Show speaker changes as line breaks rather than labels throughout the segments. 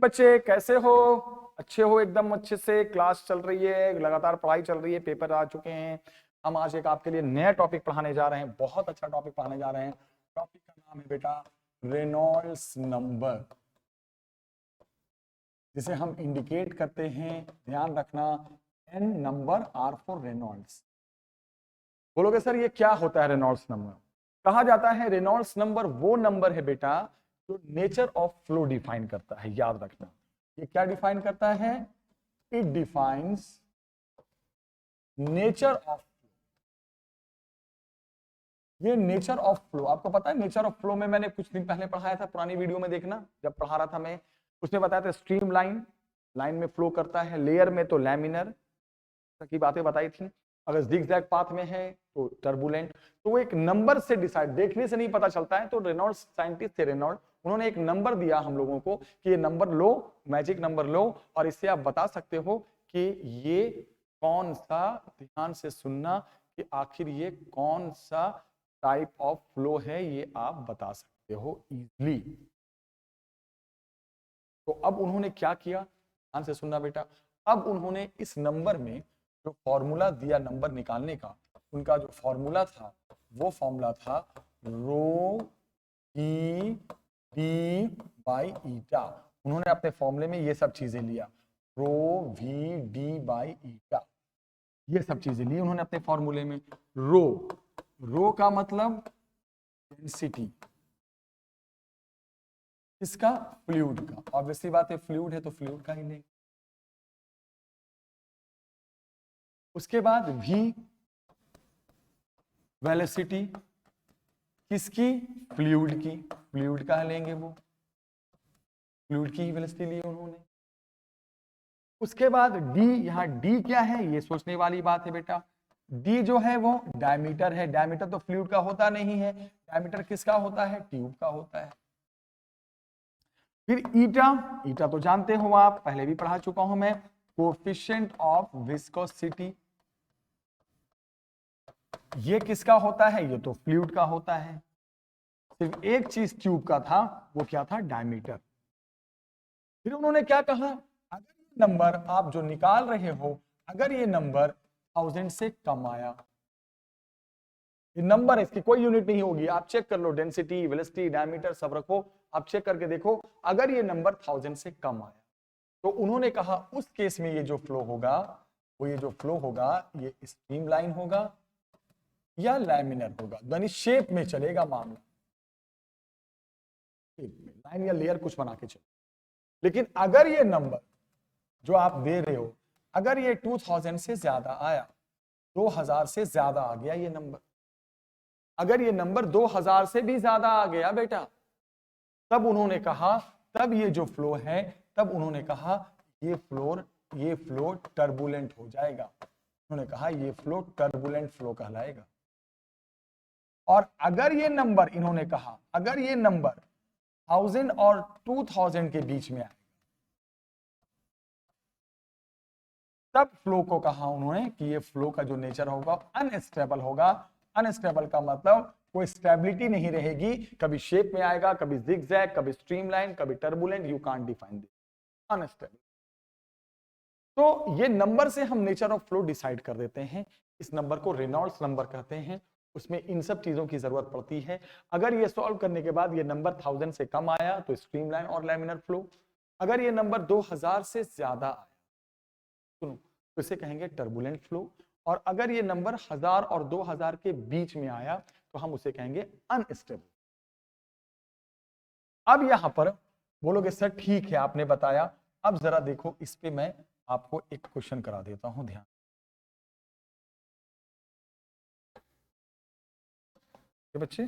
बच्चे कैसे हो? अच्छे हो? एकदम अच्छे से क्लास चल रही है, लगातार पढ़ाई चल रही है, पेपर आ चुके हैं। हम आज एक आपके लिए नया टॉपिक पढ़ाने जा रहे हैं, बहुत अच्छा टॉपिक पढ़ाने जा रहे हैं। टॉपिक का नाम है बेटा रेनॉल्ड्स नंबर, जिसे हम इंडिकेट करते हैं, ध्यान रखना, N number R for Reynolds. बोलोगे सर ये क्या होता है रेनॉल्ड्स नंबर? कहा जाता है रेनॉल्ड्स नंबर वो नंबर है बेटा जो नेचर ऑफ फ्लो डिफाइन करता है। याद रखना, ये क्या डिफाइन करता है? इट डिफाइंस नेचर ऑफ, ये नेचर ऑफ फ्लो। आपको पता है नेचर ऑफ फ्लो में मैंने कुछ दिन पहले पढ़ाया था, पुरानी वीडियो में देखना, जब पढ़ा रहा था मैं, उसमें बताया था स्ट्रीम लाइन, लाइन में फ्लो करता है, लेयर में तो लैमिनर की बातें बताई थी, अगर जिगजैग पाथ में है तो टर्बुलेंट। तो वो एक नंबर से डिसाइड, देखने से नहीं पता चलता है। तो रेनॉल्ड्स साइंटिस्ट थे रेनॉल्ड, उन्होंने एक नंबर दिया हम लोगों को कि ये नंबर लो, मैजिक नंबर लो, और इससे आप बता सकते हो कि ये कौन सा, ध्यान से सुनना, कि आखिर ये कौन सा टाइप ऑफ फ्लो है, ये आप बता सकते हो इजीली। तो अब उन्होंने क्या किया, ध्यान से सुनना बेटा, अब उन्होंने इस नंबर में जो फॉर्मूला दिया नंबर निकालने का, उनका जो फॉर्मूला था वो फॉर्मूला था रो ई डी बाई ईटा। उन्होंने अपने फॉर्मूले में ये सब चीजें लिया, रो वी डी बाई ईटा, ये सब चीजें ली उन्होंने अपने फॉर्मूले में। रो का मतलब डेंसिटी, इसका फ्लूइड का, ऑब्वियसली बात है फ्लूइड है तो फ्लूइड का ही लेंगे। उसके बाद v वेलोसिटी, किसकी? फ्लूइड की, फ्लूइड का लेंगे, वो फ्लूइड की ही वेलोसिटी ली उन्होंने। उसके बाद d, यहां d क्या है ये सोचने वाली बात है बेटा। d जो है वो डायमीटर है, डायमीटर तो फ्लूइड का होता नहीं है, डायमीटर किसका होता है? ट्यूब का होता है। फिर ईटा, ईटा तो जानते हो आप, पहले भी पढ़ा चुका हूं मैं, कोएफिशिएंट ऑफ विस्कोसिटी। ये किसका होता है? ये तो फ्लूइड का होता है। सिर्फ एक चीज ट्यूब का था, वो क्या था? डायमीटर। फिर उन्होंने क्या कहा, अगर ये नंबर आप जो निकाल रहे हो, अगर ये नंबर 1000 से कम आया, ये नंबर है, इसकी कोई यूनिट नहीं होगी, आप चेक कर लो, डेंसिटी, वेलोसिटी, डायमीटर सब रखो, आप चेक करके देखो, अगर ये नंबर 1000 से कम आया, तो उन्होंने कहा उस केस में ये जो फ्लो होगा, वो ये जो फ्लो होगा ये स्ट्रीम लाइन होगा या लैमिनर होगा, यानी शेप में चलेगा मामला, लाइन या लेयर कुछ बना के चले। लेकिन अगर ये नंबर जो आप दे रहे हो, अगर ये 2000 से ज्यादा आया, 2000 से ज्यादा आ गया ये नंबर, अगर ये नंबर 2000 से भी ज्यादा आ गया बेटा, तब उन्होंने कहा, तब ये जो फ्लो है, तब उन्होंने कहा ये फ्लो टर्बुलेंट हो जाएगा। उन्होंने कहा ये फ्लो टर्बुलेंट फ्लो कहलाएगा। और अगर ये नंबर, इन्होंने कहा अगर ये नंबर 1000 और 2000 के बीच में आए, तब फ्लो को कहा उन्होंने कि ये फ्लो का जो नेचर होगा अनस्टेबल होगा। अनस्टेबल का मतलब कोई स्टेबिलिटी नहीं रहेगी, कभी शेप में आएगा, कभी जिगजैग, कभी स्ट्रीमलाइन, कभी turbulent, you can't define this, unstable. तो ये नंबर से हम नेचर ऑफ फ्लो डिसाइड कर देते हैं। इस नंबर को रेनॉल्ड्स नंबर कहते हैं, उसमें इन सब चीजों की जरूरत पड़ती है। अगर ये सॉल्व करने के बाद ये नंबर 1000 से कम आया तो स्ट्रीमलाइन और लैमिनर फ्लो, अगर ये नंबर 2000 से ज्यादा आया, सुनो, तो इसे कहेंगे टर्बुलेंट फ्लो, और अगर ये नंबर 1000 और 2000 के बीच में आया तो हम उसे कहेंगे अनस्टेबल। अब यहां पर बोलोगे सर ठीक है आपने बताया, अब जरा देखो इस पे मैं आपको एक क्वेश्चन करा देता हूं, ध्यान। बच्चे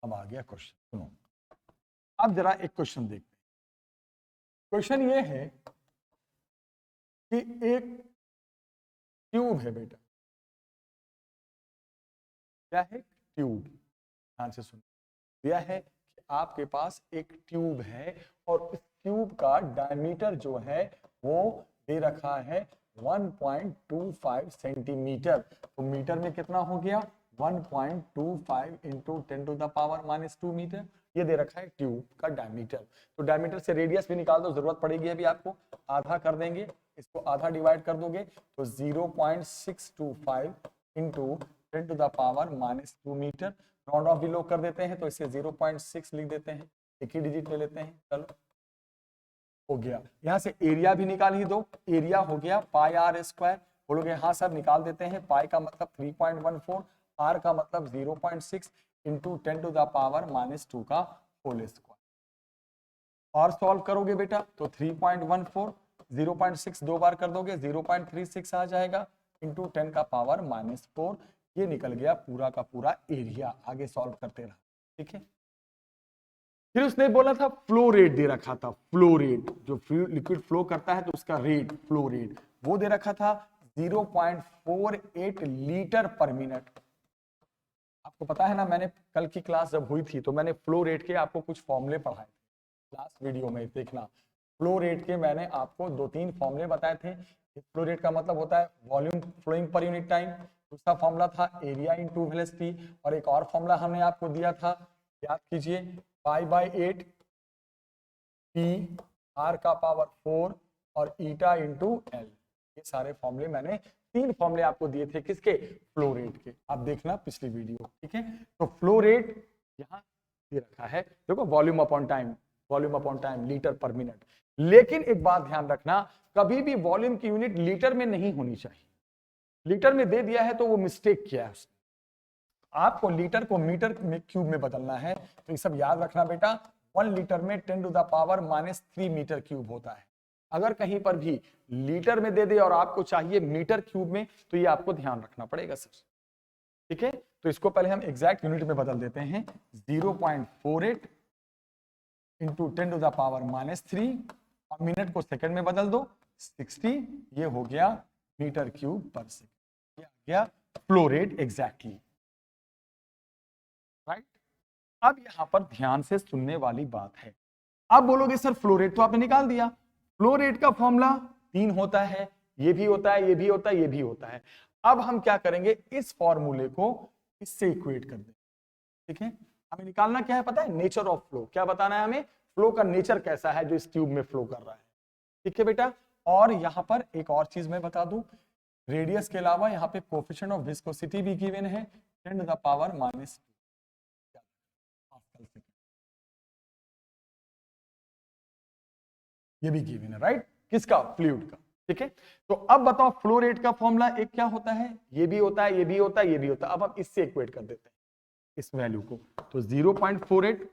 अब आ गया क्वेश्चन, सुनो, अब जरा एक क्वेश्चन देखते हैं। क्वेश्चन ये है कि एक ट्यूब है बेटा, क्या है? ट्यूब, ध्यान से सुनो, यह है कि आपके पास एक ट्यूब है और इस ट्यूब का डायमीटर जो है वो दे रखा है 1.25 सेंटीमीटर। तो मीटर में कितना हो गया? 1.25 इंटू 10⁻⁻² मीटर। ये दे रखा है ट्यूब का डायमीटर। तो डायमीटर से रेडियस भी निकाल दो, जरूरत पड़ेगी अभी आपको। आधा कर देंगे, इसको आधा डिवाइड कर दोगे तो 0.625 इंटू 10⁻⁻² मीटर। राउंड ऑफ भी लोग कर देते हैं तो इसे 0.6 लिख देते हैं, एक ही डिजिट ले लेते हैं। चलो हो गया। यहां से एरिया भी निकाल ही दो, एरिया हो गया पाई आर स्क्वायर। बोलोगे हाँ सर निकाल देते हैं। पाई का मतलब 3.14, आर का मतलब 0.6 इंटू 10⁻⁻² का होल स्क्वायर। और सॉल्व करोगे बेटा तो 3.14, 0.6 दो बार कर दोगे 0.36 आ जाएगा इंटू 10⁻⁻4। ये निकल गया पूरा का पूरा एरिया। आगे सॉल्व करते रहा, ठीक है। फिर उसने बोला था फ्लो रेट दे रखा था, फ्लो रेट, जो लिक्विड फ्लो करता है तो उसका रेट, फ्लो रेट वो दे रखा था 0.48 लीटर पर मिनट। आपको पता है ना, मैंने कल की क्लास जब हुई थी तो मैंने फ्लो रेट के आपको कुछ फॉर्मूले पढ़ाए थे लास्ट वीडियो में, देखना। फ्लो रेट के मैंने आपको 2-3 फॉर्मूले बताए थे। फ्लो रेट का मतलब होता है volume flowing per unit time, दूसरा फॉर्मूला था एरिया इनटू वेलोसिटी, और एक और फॉर्मूला हमने आपको दिया था, याद कीजिए, π/8 P R का पावर 4 और ईटा इंटू एल। ये सारे फॉर्मूले मैंने 3 फॉर्मूले आपको दिए थे किसके, फ्लो रेट के। आप देखना पिछली वीडियो, ठीक है। तो फ्लो रेट यहाँ दे रखा है, देखो volume upon time, volume upon time litre पर मिनट। लेकिन एक बात ध्यान रखना, कभी भी वॉल्यूम की यूनिट लीटर में नहीं होनी चाहिए। लीटर में दे दिया है तो वो मिस्टेक किया है उसने। आपको लीटर को मीटर में क्यूब में बदलना है। तो ये सब याद रखना बेटा, 1 लीटर में 10⁻³ मीटर क्यूब होता है। अगर कहीं पर भी लीटर में दे दे और आपको चाहिए मीटर क्यूब में, तो ये आपको ध्यान रखना पड़ेगा सर, ठीक है। तो इसको पहले हम एग्जैक्ट यूनिट में बदल देते हैं, 0.48 इंटू 10⁻³ और मिनट को सेकंड में बदल दो 60, ये हो गया मीटर क्यूब पर सेकंड। ये आ गया फ्लो रेट एग्जैक्टली, राइट। अब यहां पर ध्यान से सुनने वाली बात है। अब बोलोगे सर फ्लो रेट तो आपने निकाल दिया, फ्लो रेट का फॉर्मूला 3 होता है, ये भी होता है, ये भी होता है, ये भी होता है। अब हम क्या करेंगे, इस फॉर्मूले को इससे इक्वेट कर देंगे, ठीक है। हमें निकालना क्या है पता है, नेचर ऑफ फ्लो। क्या बताना है हमें, फ्लो का नेचर कैसा है जो इस ट्यूब में फ्लो कर रहा है, ठीक है बेटा। और यहां पर एक और चीज मैं बता दूं, रेडियस के अलावा यहाँ पे कोएफिशिएंट ऑफ विस्कोसिटी भी गिवन है 10⁻⁻²। ये भी गिवन है, राइट, किसका, फ्लूइड का, ठीक है। तो अब बताओ फ्लो रेट का फॉर्मूला एक क्या होता है, ये भी होता है, ये भी होता है, ये भी होता है। अब हम इससे इक्वेट कर देते हैं इस वैल्यू को, तो 0.48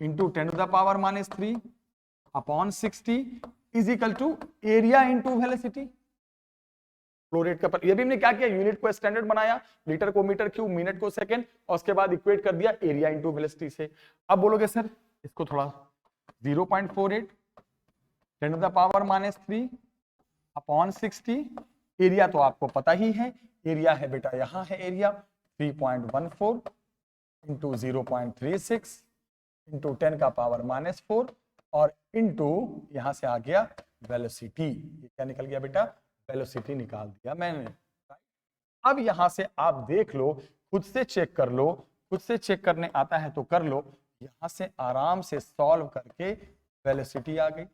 into 10⁻³ upon 60 is equal to area into velocity. Flow rate का पर ये भी हमने क्या किया, यूनिट को स्टैंडर्ड बनाया, लीटर को मीटर क्यूब, मिनट को सेकंड, और उसके बाद इक्वेट कर दिया एरिया इंटू वेलोसिटी से। अब बोलोगे सर इसको थोड़ा 0.48 10⁻³ अपॉन 60, एरिया तो आपको पता ही है, एरिया है बेटा यहां है एरिया 3.14 इंटू 0.36 इंटू 10⁻⁻4 और इंटू यहां से आ गया वेलोसिटी। ये क्या निकल गया बेटा, वेलोसिटी निकाल दिया मैंने। अब यहां से आप देख लो, खुद से चेक कर लो, खुद से चेक करने आता है तो कर लो। यहां से आराम से सॉल्व करके वेलोसिटी आ गई।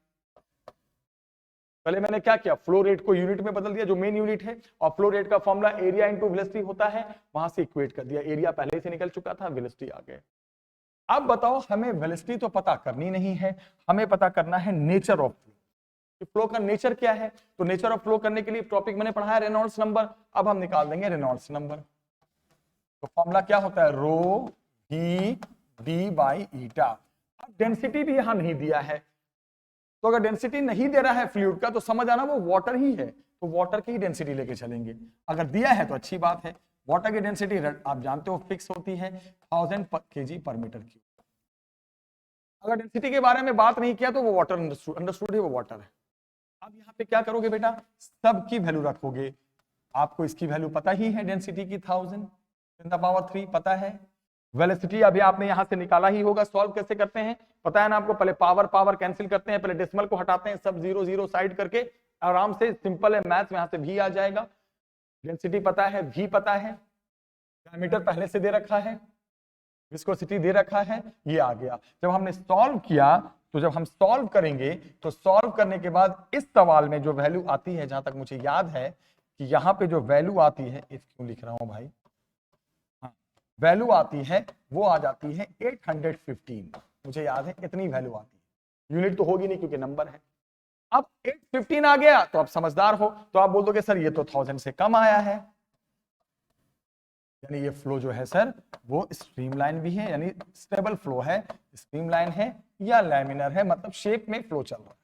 पहले मैंने क्या किया, फ्लो रेट को यूनिट में बदल दिया जो मेन यूनिट है, और फ्लो रेट का फॉर्मूला एरिया इंटू वेलोसिटी होता है, वहां से इक्वेट कर दिया। एरिया पहले से निकल चुका था, वेलोसिटी आ गए। अब बताओ, हमें वेलोसिटी तो पता करनी नहीं है, हमें पता करना है नेचर ऑफ फ्लो। फ्लो का नेचर क्या है, तो नेचर ऑफ फ्लो करने के लिए टॉपिक मैंने पढ़ा है रेनॉल्ड्स नंबर। अब हम निकाल देंगे रेनॉल्ड्स नंबर। तो फॉर्मूला क्या होता है, रो वी डी बाई ईटा। अब डेंसिटी भी यहां नहीं दिया है, तो अगर डेंसिटी नहीं दे रहा है फ्लूइड का तो समझ आना वो वाटर ही है, तो वाटर की डेंसिटी लेके चलेंगे। अगर दिया है तो अच्छी बात है। वाटर की डेंसिटी आप जानते हो फिक्स होती है 1000 kg पर मीटर क्यूब। अगर डेंसिटी के बारे में बात नहीं किया तो वो वाटर अंडरस्टूड है, वो वाटर है। अब यहाँ पे क्या करोगे बेटा, सब की वैल्यू रखोगे। आपको इसकी वैल्यू पता ही है, डेंसिटी की 1000⁻³ पता है। वेलोसिटी अभी आपने यहां से निकाला ही होगा। सॉल्व कैसे करते हैं पता है ना आपको, पहले पावर पावर कैंसिल करते हैं, पहले डेसिमल को हटाते हैं, सब 0 0 साइड करके आराम से, सिंपल है मैथ्स, यहां से भी आ जाएगा। डेंसिटी पता है, भी पता है, डायमीटर पहले से दे रखा है, विस्कोसिटी दे रखा है, ये आ गया। जब हमने सॉल्व किया तो जब हम सॉल्व करेंगे तो सॉल्व करने के बाद इस सवाल में जो वैल्यू आती है, जहां तक मुझे याद है कि यहां पे जो वैल्यू आती है, क्यों लिख रहा हूं भाई, हाँ, वैल्यू आती है वो आ जाती है 815, मुझे याद है इतनी वैल्यू आती है। यूनिट तो होगी नहीं क्योंकि नंबर है। अब 815 आ गया तो आप समझदार हो, तो आप बोल दोगे सर ये तो 1000 से कम आया है, यानी ये फ्लो जो है सर वो स्ट्रीमलाइन भी है, यानी स्टेबल फ्लो है, स्ट्रीमलाइन है या लैमिनर है, मतलब शेप में फ्लो चल रहा है।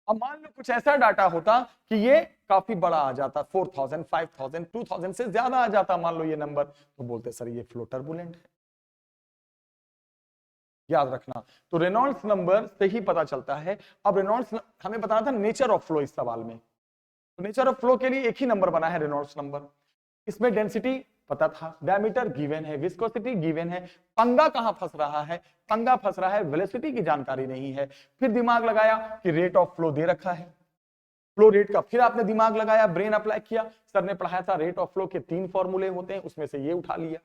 अब मान लो कुछ ऐसा डाटा होता कि ये काफी बड़ा आ जाता, 4000, 5000, 2000 से ज्यादा आ जाता मान लो ये नंबर, तो बोलते सर ये फ्लो टर्बुलेंट है। याद रखना, तो रेनॉल्ड्स नंबर से ही पता चलता है। अब रेनॉल्ड्स हमें बताना था नेचर ऑफ फ्लो इस सवाल में, तो नेचर ऑफ फ्लो के लिए एक ही नंबर बना है रेनॉल्ड्स नंबर। इसमें डेंसिटी पता था, डायमीटर गिवन है, विस्कोसिटी गिवन है, पंगा कहां फंस रहा है, पंगा फंस रहा है वेलोसिटी की जानकारी नहीं है। फिर दिमाग लगाया कि रेट ऑफ फ्लो दे रखा है, फ्लो रेट का, फिर आपने दिमाग लगाया, ब्रेन अप्लाई किया, सर ने पढ़ाया था रेट ऑफ फ्लो के 3 फॉर्मूले होते हैं, उसमें से ये उठा लिया,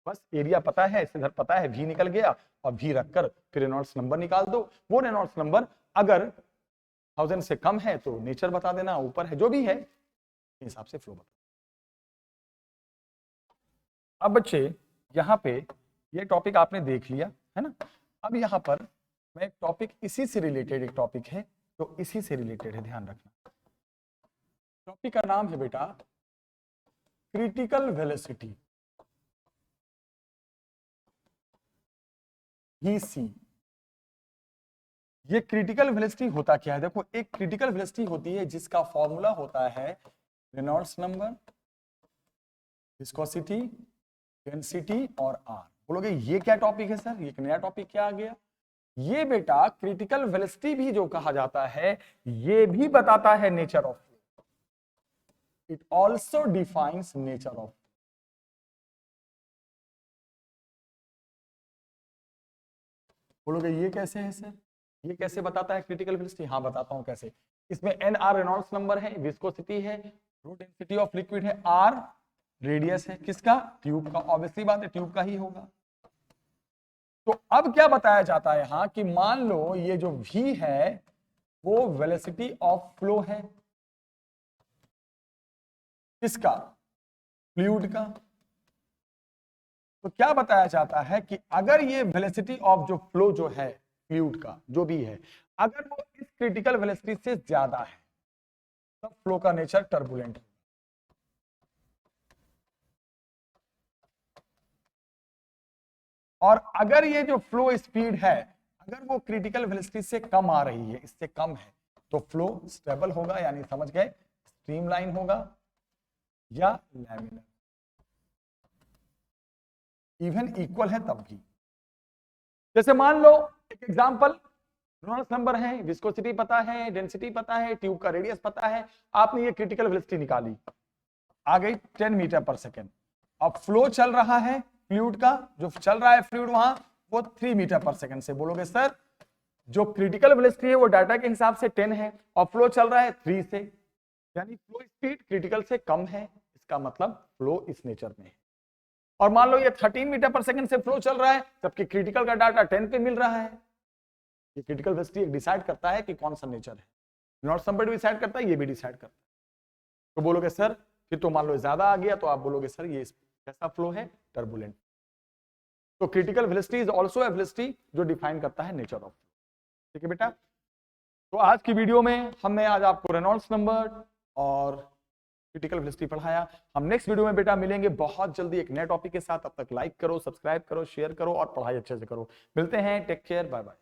बस एरिया पता है, इधर पता है, भी निकल गया, और भी रखकर फिर रेनॉल्ड्स नंबर निकाल दो। वो रेनॉल्ड्स नंबर अगर 1000 से कम है तो नेचर बता देना, ऊपर है जो भी है हिसाब से फ्लो बता। अब बच्चे यहाँ पे ये टॉपिक आपने देख लिया है ना। अब यहाँ पर मैं एक टॉपिक इसी से रिलेटेड एक टॉपिक है, तो इसी से रिलेटेड है, ध्यान रखना। टॉपिक का नाम है बेटा क्रिटिकल वेलोसिटी, VC। ये क्रिटिकल वेलोसिटी होता क्या है, देखो एक क्रिटिकल वेलोसिटी होती है जिसका फॉर्मूला होता है रेनॉल्ड्स नंबर, विस्कोसिटी, डेंसिटी और R। बोलोगे ये क्या टॉपिक है सर, ये एक नया टॉपिक क्या आ गया। ये बेटा क्रिटिकल वेलोसिटी भी जो कहा जाता है, ये भी बताता है nature of flow, it also defines nature of. बोलोगे ये कैसे है सर, ये कैसे बताता है क्रिटिकल वेलोसिटी, हाँ बताता हूं कैसे। इसमें NR रेनॉल्ड्स नंबर है, विस्कोसिटी है, रो डेंसिटी ऑफ लिक्विड है, R रेडियस है किसका, ट्यूब का, ऑब्वियसली बात है ट्यूब का ही होगा। तो अब क्या बताया जाता है यहां कि मान लो ये जो V है वो वेलोसिटी ऑफ फ्लो है, किसका, फ्लूइड का। तो क्या बताया जाता है कि अगर ये वेलोसिटी ऑफ जो फ्लो जो है फ्लूइड का जो भी है, अगर वो इस क्रिटिकल वेलोसिटी से ज्यादा है तब फ्लो का नेचर टर्बुलेंट है। और अगर ये जो फ्लो स्पीड है अगर वो क्रिटिकल वेलोसिटी से कम आ रही है, इससे कम है, तो फ्लो स्टेबल होगा, यानी समझ गए स्ट्रीमलाइन होगा या लैमिनर, इवन इक्वल है तब भी। जैसे मान लो एक एग्जांपल, रेनॉल्ड्स नंबर है, विस्कोसिटी पता है, डेंसिटी पता है, ट्यूब का रेडियस पता है, आपने ये क्रिटिकल वेलोसिटी निकाली, आ गई 10 मीटर पर सेकेंड। अब फ्लो चल रहा है फ्लूइड का, जो चल रहा है फ्लूइड वहां वो 3 मीटर पर सेकेंड से। बोलोगे सर जो क्रिटिकल वेलोसिटी है वो डाटा के हिसाब से 10 है और फ्लो चल रहा है 3 से, यानी फ्लो स्पीड क्रिटिकल से कम है, इसका मतलब फ्लो इस नेचर में है। और मान लो ये 13 मीटर पर सेकेंड से फ्लो चल रहा है जबकि क्रिटिकल का डाटा 10 पे मिल रहा है। ये क्रिटिकल वेलोसिटी डिसाइड करता है कि कौन सा नेचर है, रेनॉल्ड्स नंबर भी डिसाइड करता है, ये भी डिसाइड करता है। तो बोलोगे सर फिर तो मान लो ज्यादा आ गया, तो आप बोलोगे सर ये कैसा फ्लो है, टर्बुलेंट। तो critical velocity is also a velocity जो डिफाइन करता है नेचर ऑफ। ठीक है बेटा, तो आज की वीडियो में हमने आज आपको रेनॉल्ड्स नंबर और क्रिटिकल वेलोसिटी पढ़ाया। हम नेक्स्ट वीडियो में बेटा मिलेंगे बहुत जल्दी एक नए टॉपिक के साथ। तब तक लाइक करो, सब्सक्राइब करो, शेयर करो और पढ़ाई अच्छे से करो। मिलते हैं, टेक केयर, बाय बाय।